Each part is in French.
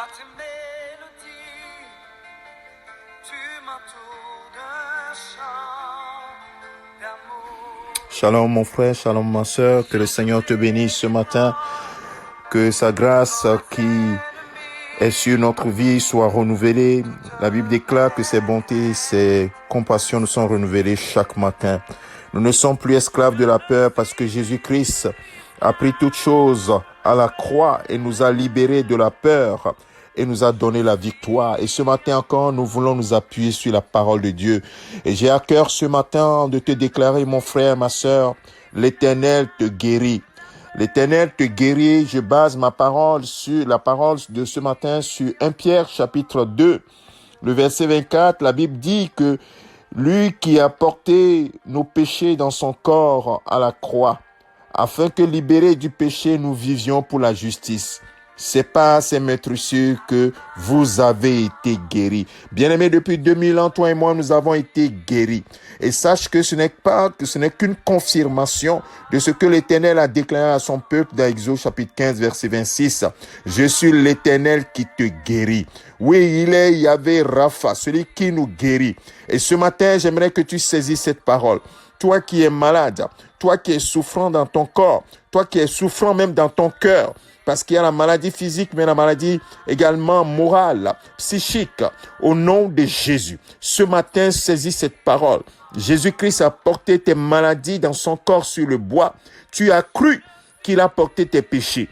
À tes mélodies, tu m'entoures d'un chant d'amour. Shalom mon frère, shalom ma soeur, que le Seigneur te bénisse ce matin, que sa grâce qui est sur notre vie soit renouvelée. La Bible déclare que ses bontés, ses compassions nous sont renouvelées chaque matin. Nous ne sommes plus esclaves de la peur parce que Jésus-Christ a pris toutes choses à la croix et nous a libérés de la peur et nous a donné la victoire. Et ce matin encore, nous voulons nous appuyer sur la parole de Dieu. Et j'ai à cœur ce matin de te déclarer, mon frère, ma sœur, l'Éternel te guérit. L'Éternel te guérit. Je base ma parole sur la parole de ce matin sur 1 Pierre chapitre 2, le verset 24. La Bible dit que lui qui a porté nos péchés dans son corps à la croix, afin que libérés du péché, nous vivions pour la justice. C'est par ces maîtresses que vous avez été guéris. Bien-aimés, depuis 2000 ans, toi et moi, nous avons été guéris. Et sache que ce n'est qu'une confirmation de ce que l'Éternel a déclaré à son peuple dans Exode chapitre 15, verset 26. Je suis l'Éternel qui te guérit. Oui, il est Yahvé Rapha, celui qui nous guérit. Et ce matin, j'aimerais que tu saisisses cette parole. Toi qui es malade, toi qui es souffrant dans ton corps, toi qui es souffrant même dans ton cœur, parce qu'il y a la maladie physique, mais la maladie également morale, psychique, au nom de Jésus. Ce matin, saisis cette parole. Jésus-Christ a porté tes maladies dans son corps sur le bois. Tu as cru qu'il a porté tes péchés.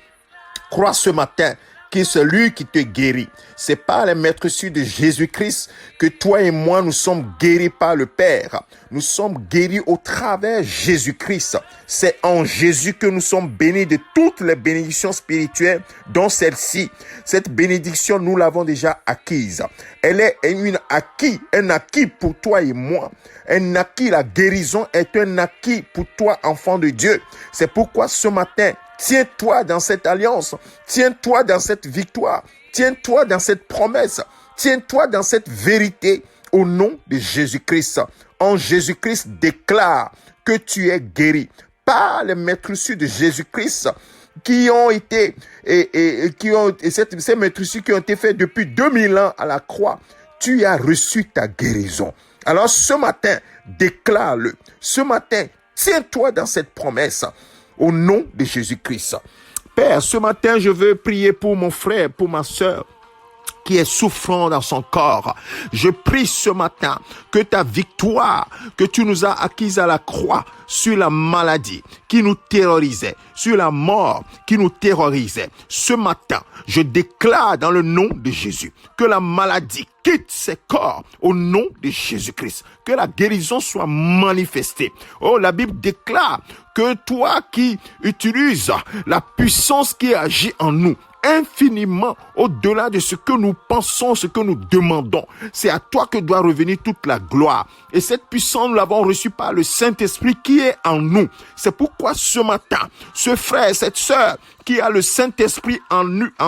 Crois ce matin que c'est lui qui te guérit. C'est par les maîtresses de Jésus-Christ que toi et moi nous sommes guéris par le Père. Nous sommes guéris au travers Jésus-Christ. C'est en Jésus que nous sommes bénis de toutes les bénédictions spirituelles, dont celle-ci. Cette bénédiction, nous l'avons déjà acquise. Elle est un acquis pour toi et moi. Un acquis, la guérison est un acquis pour toi, enfant de Dieu. C'est pourquoi ce matin, tiens-toi dans cette alliance, tiens-toi dans cette victoire, tiens-toi dans cette promesse, tiens-toi dans cette vérité au nom de Jésus-Christ. En Jésus-Christ déclare que tu es guéri par les maîtresses de Jésus-Christ qui ont été ces maîtresses qui ont été faites depuis 2000 ans à la croix. Tu as reçu ta guérison. Alors ce matin, déclare-le. Ce matin, tiens-toi dans cette promesse. Au nom de Jésus-Christ. Père, ce matin, je veux prier pour mon frère, pour ma sœur, qui est souffrant dans son corps. Je prie ce matin que ta victoire que tu nous as acquise à la croix sur la maladie qui nous terrorisait, sur la mort qui nous terrorisait. Ce matin, je déclare dans le nom de Jésus que la maladie quitte ses corps au nom de Jésus-Christ. Que la guérison soit manifestée. Oh, la Bible déclare que toi qui utilises la puissance qui agit en nous, infiniment au-delà de ce que nous pensons, ce que nous demandons. C'est à toi que doit revenir toute la gloire. Et cette puissance, nous l'avons reçue par le Saint-Esprit qui est en nous. C'est pourquoi ce matin, ce frère, cette sœur qui a le Saint-Esprit en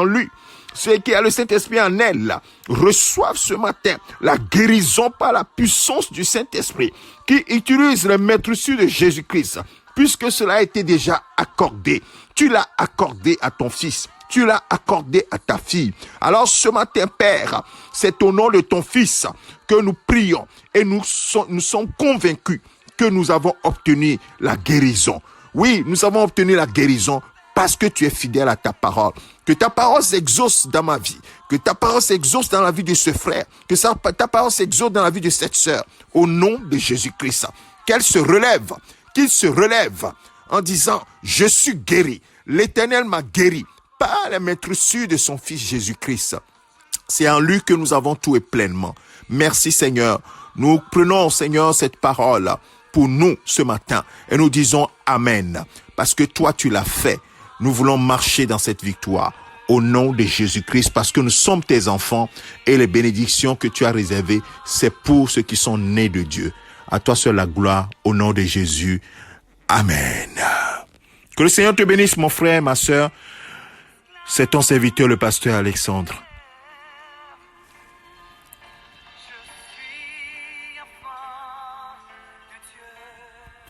lui, ceux qui a le Saint-Esprit en elle, reçoivent ce matin la guérison par la puissance du Saint-Esprit qui utilise les maîtresses de Jésus-Christ. Puisque cela a été déjà accordé, tu l'as accordé à ton fils. Tu l'as accordé à ta fille. Alors ce matin, Père, c'est au nom de ton Fils que nous prions et nous sommes convaincus que nous avons obtenu la guérison. Oui, nous avons obtenu la guérison parce que tu es fidèle à ta parole. Que ta parole s'exauce dans ma vie. Que ta parole s'exauce dans la vie de ce frère. Que ta parole s'exauce dans la vie de cette sœur. Au nom de Jésus-Christ. Qu'il se relève en disant, je suis guéri. L'Éternel m'a guéri. Par les maîtresses de son Fils Jésus-Christ. C'est en lui que nous avons tout et pleinement. Merci Seigneur. Nous prenons Seigneur cette parole pour nous ce matin et nous disons Amen. Parce que toi tu l'as fait. Nous voulons marcher dans cette victoire au nom de Jésus-Christ parce que nous sommes tes enfants et les bénédictions que tu as réservées, c'est pour ceux qui sont nés de Dieu. À toi seul la gloire au nom de Jésus. Amen. Que le Seigneur te bénisse mon frère, ma sœur. C'est ton serviteur, le pasteur Alexandre.